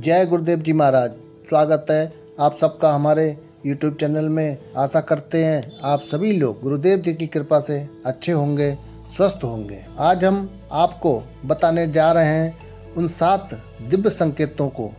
जय गुरुदेव जी महाराज। स्वागत है आप सबका हमारे YouTube चैनल में। आशा करते हैं आप सभी लोग गुरुदेव जी की कृपा से अच्छे होंगे, स्वस्थ होंगे। आज हम आपको बताने जा रहे हैं उन 7 दिव्य संकेतों को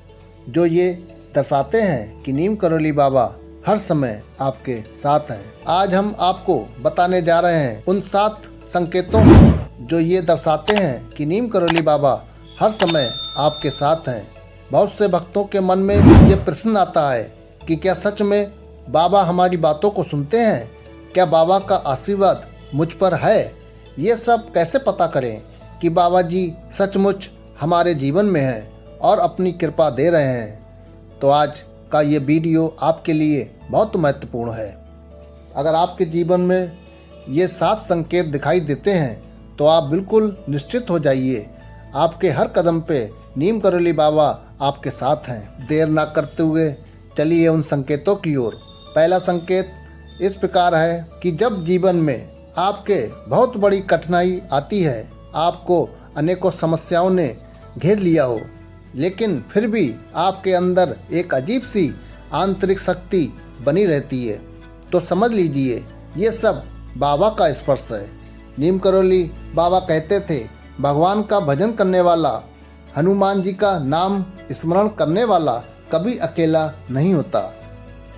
जो ये दर्शाते हैं कि नीम करौली बाबा हर समय आपके साथ हैं। आज हम आपको बताने जा रहे हैं उन 7 संकेतों को जो ये दर्शाते हैं कि नीम करौली बाबा हर समय आपके साथ हैं। बहुत से भक्तों के मन में ये प्रश्न आता है कि क्या सच में बाबा हमारी बातों को सुनते हैं? क्या बाबा का आशीर्वाद मुझ पर है? ये सब कैसे पता करें कि बाबा जी सचमुच हमारे जीवन में हैं और अपनी कृपा दे रहे हैं? तो आज का ये वीडियो आपके लिए बहुत महत्वपूर्ण है। अगर आपके जीवन में ये 7 संकेत दिखाई देते हैं तो आप बिल्कुल निश्चित हो जाइए, आपके हर कदम पे नीम करौली बाबा आपके साथ हैं। देर ना करते हुए चलिए उन संकेतों की ओर। पहला संकेत इस प्रकार है कि जब जीवन में आपके बहुत बड़ी कठिनाई आती है, आपको अनेकों समस्याओं ने घेर लिया हो, लेकिन फिर भी आपके अंदर एक अजीब सी आंतरिक शक्ति बनी रहती है, तो समझ लीजिए ये सब बाबा का स्पर्श है। नीम करौली बाबा कहते थे, भगवान का भजन करने वाला, हनुमान जी का नाम स्मरण करने वाला कभी अकेला नहीं होता।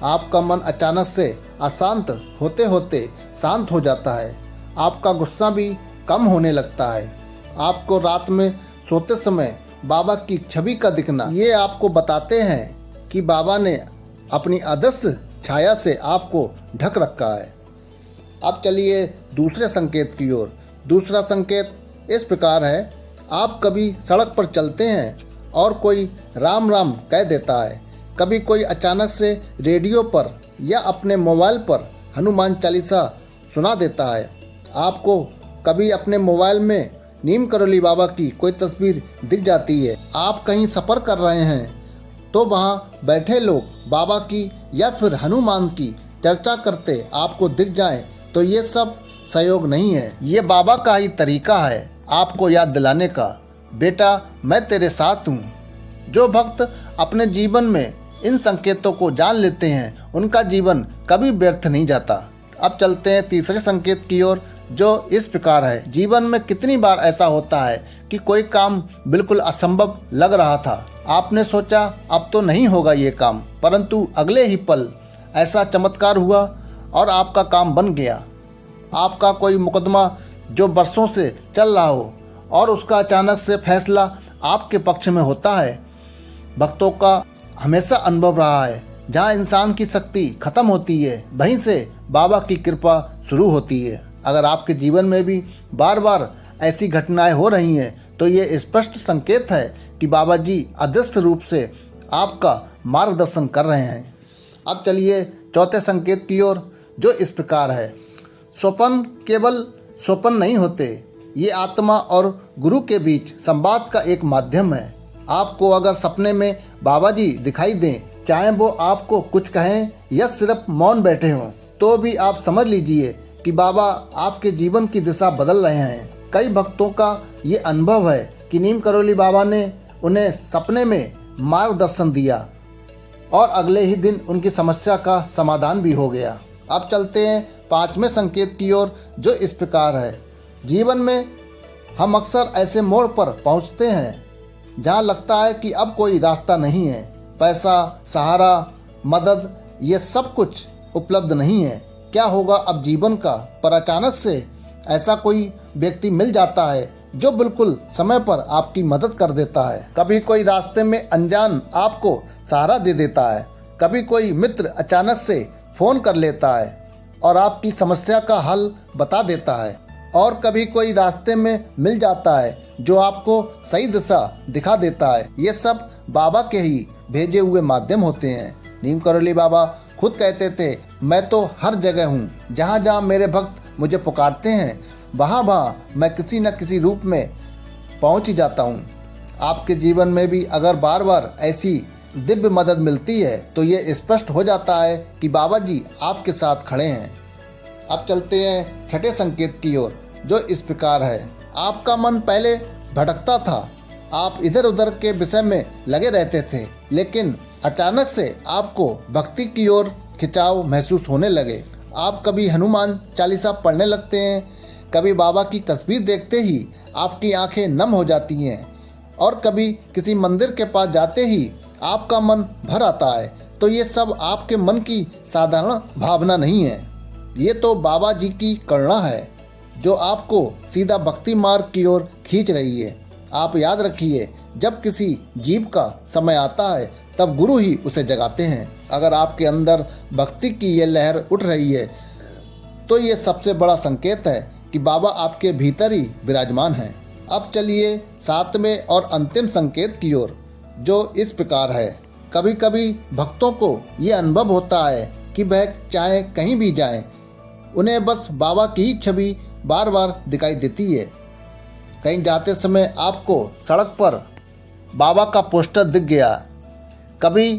आपका मन अचानक से अशांत होते होते शांत हो जाता है। आपका गुस्सा भी कम होने लगता है। आपको रात में सोते समय बाबा की छवि का दिखना, ये आपको बताते हैं कि बाबा ने अपनी अदृश्य छाया से आपको ढक रखा है। अब चलिए दूसरे संकेत की ओर। दूसरा संकेत इस प्रकार है, आप कभी सड़क पर चलते हैं और कोई राम राम कह देता है। कभी कोई अचानक से रेडियो पर या अपने मोबाइल पर हनुमान चालीसा सुना देता है। आपको कभी अपने मोबाइल में नीम करौली बाबा की कोई तस्वीर दिख जाती है। आप कहीं सफ़र कर रहे हैं तो वहाँ बैठे लोग बाबा की या फिर हनुमान की चर्चा करते आपको दिख जाएं, तो ये सब सहयोग नहीं है, ये बाबा का ही तरीका है आपको याद दिलाने का, बेटा मैं तेरे साथ हूँ। जो भक्त अपने जीवन में इन संकेतों को जान लेते हैं उनका जीवन कभी व्यर्थ नहीं जाता। अब चलते हैं तीसरे संकेत की ओर जो इस प्रकार है। जीवन में कितनी बार ऐसा होता है कि कोई काम बिल्कुल असंभव लग रहा था, आपने सोचा अब तो नहीं होगा ये काम, परंतु अगले ही पल ऐसा चमत्कार हुआ और आपका काम बन गया। आपका कोई मुकदमा जो बरसों से चल रहा हो और उसका अचानक से फैसला आपके पक्ष में होता है। भक्तों का हमेशा अनुभव रहा है, जहाँ इंसान की शक्ति खत्म होती है वहीं से बाबा की कृपा शुरू होती है। अगर आपके जीवन में भी बार बार ऐसी घटनाएं हो रही हैं तो ये स्पष्ट संकेत है कि बाबा जी अदृश्य रूप से आपका मार्गदर्शन कर रहे हैं। अब चलिए चौथे संकेत की ओर जो इस प्रकार है। स्वप्न केवल स्वप्न नहीं होते, ये आत्मा और गुरु के बीच संवाद का एक माध्यम है। आपको अगर सपने में बाबा जी दिखाई दें, चाहे वो आपको कुछ कहें या सिर्फ मौन बैठे हों, तो भी आप समझ लीजिए कि बाबा आपके जीवन की दिशा बदल रहे हैं। कई भक्तों का ये अनुभव है कि नीम करौली बाबा ने उन्हें सपने में मार्गदर्शन दिया और अगले ही दिन उनकी समस्या का समाधान भी हो गया। अब चलते हैं 5वें संकेत की ओर जो इस प्रकार है। जीवन में हम अक्सर ऐसे मोड़ पर पहुंचते हैं जहां लगता है कि अब कोई रास्ता नहीं है। पैसा, सहारा, मदद, ये सब कुछ उपलब्ध नहीं है। क्या होगा अब जीवन का? पर अचानक से ऐसा कोई व्यक्ति मिल जाता है जो बिल्कुल समय पर आपकी मदद कर देता है। कभी कोई रास्ते में अनजान आपको सहारा दे देता है। कभी कोई मित्र अचानक से फ़ोन कर लेता है और आपकी समस्या का हल बता देता है। और कभी कोई रास्ते में मिल जाता है जो आपको सही दिशा दिखा देता है। ये सब बाबा के ही भेजे हुए माध्यम होते हैं। नीम करौली बाबा खुद कहते थे, मैं तो हर जगह हूँ, जहाँ जहाँ मेरे भक्त मुझे पुकारते हैं वहाँ वहाँ मैं किसी न किसी रूप में पहुँच ही जाता हूँ। आपके जीवन में भी अगर बार बार ऐसी दिव्य मदद मिलती है तो ये स्पष्ट हो जाता है कि बाबा जी आपके साथ खड़े हैं। अब चलते हैं 6ठे संकेत की ओर जो इस प्रकार है। आपका मन पहले भटकता था आप इधर उधर के विषय में लगे रहते थे, लेकिन अचानक से आपको भक्ति की ओर खिंचाव महसूस होने लगे। आप कभी हनुमान चालीसा पढ़ने लगते हैं, कभी बाबा की तस्वीर देखते ही आपकी आंखें नम हो जाती हैं, और कभी किसी मंदिर के पास जाते ही आपका मन भर आता है। तो ये सब आपके मन की साधारण भावना नहीं है, ये तो बाबा जी की करुणा है जो आपको सीधा भक्ति मार्ग की ओर खींच रही है। आप याद रखिए, जब किसी जीव का समय आता है तब गुरु ही उसे जगाते हैं। अगर आपके अंदर भक्ति की ये लहर उठ रही है तो ये सबसे बड़ा संकेत है कि बाबा आपके भीतर ही विराजमान हैं। अब चलिए सातवें और अंतिम संकेत की ओर, जो इस प्रकार है। कभी कभी भक्तों को ये अनुभव होता है कि वह चाहे कहीं भी जाएं, उन्हें बस बाबा की ही छवि बार बार दिखाई देती है। कहीं जाते समय आपको सड़क पर बाबा का पोस्टर दिख गया, कभी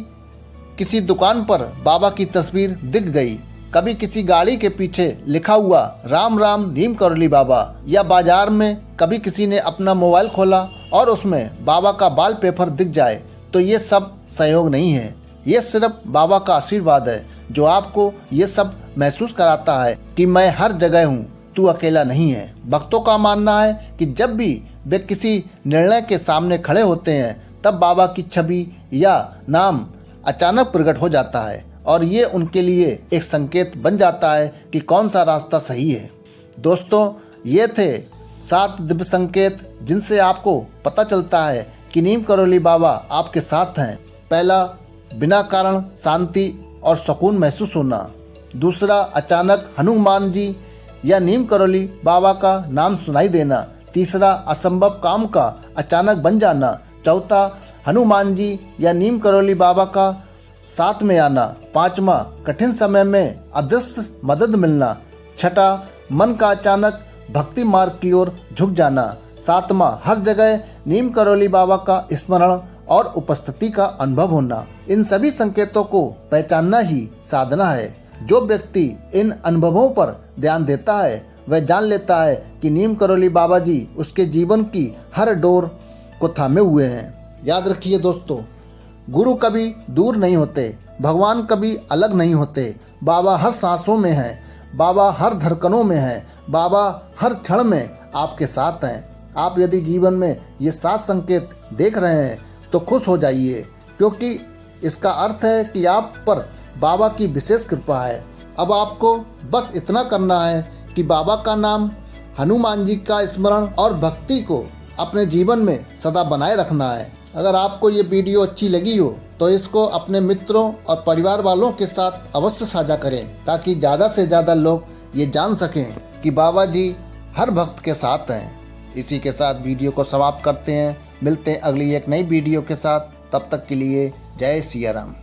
किसी दुकान पर बाबा की तस्वीर दिख गई, कभी किसी गाड़ी के पीछे लिखा हुआ राम राम नीम करौली बाबा, या बाजार में कभी किसी ने अपना मोबाइल खोला और उसमें बाबा का बाल पेपर दिख जाए। तो ये सब संयोग नहीं है, ये सिर्फ बाबा का आशीर्वाद है जो आपको ये सब महसूस कराता है कि मैं हर जगह हूँ, तू अकेला नहीं है। भक्तों का मानना है कि जब भी वे किसी निर्णय के सामने खड़े होते हैं तब बाबा की छवि या नाम अचानक प्रकट हो जाता है, और ये उनके लिए एक संकेत बन जाता है कि कौन सा रास्ता सही है। दोस्तों, ये थे 7 दिव्य संकेत जिनसे आपको पता चलता है कि नीम करौली बाबा आपके साथ हैं। पहला, बिना कारण शांति और सुकून महसूस होना। दूसरा, अचानक हनुमान जी या नीम करौली बाबा का नाम सुनाई देना। तीसरा, असंभव काम का अचानक बन जाना। चौथा, हनुमान जी या नीम करौली बाबा का साथ में आना। पांचवा, कठिन समय में अदृश्य मदद मिलना। छठा, मन का अचानक भक्ति मार्ग की ओर झुक जाना। सातवां, हर जगह नीम करौली बाबा का स्मरण और उपस्थिति का अनुभव होना। इन सभी संकेतों को पहचानना ही साधना है। जो व्यक्ति इन अनुभवों पर ध्यान देता है वह जान लेता है कि नीम करौली बाबा जी उसके जीवन की हर डोर को थामे हुए हैं। याद रखिए दोस्तों, गुरु कभी दूर नहीं होते, भगवान कभी अलग नहीं होते। बाबा हर सांसों में हैं, बाबा हर धड़कनों में हैं, बाबा हर क्षण में आपके साथ हैं। आप यदि जीवन में ये 7 संकेत देख रहे हैं तो खुश हो जाइए, क्योंकि इसका अर्थ है कि आप पर बाबा की विशेष कृपा है। अब आपको बस इतना करना है कि बाबा का नाम, हनुमान जी का स्मरण और भक्ति को अपने जीवन में सदा बनाए रखना है। अगर आपको ये वीडियो अच्छी लगी हो तो इसको अपने मित्रों और परिवार वालों के साथ अवश्य साझा करें, ताकि ज़्यादा से ज़्यादा लोग ये जान सकें कि बाबा जी हर भक्त के साथ हैं। इसी के साथ वीडियो को समाप्त करते हैं। मिलते हैं अगली एक नई वीडियो के साथ। तब तक के लिए जय सिया राम।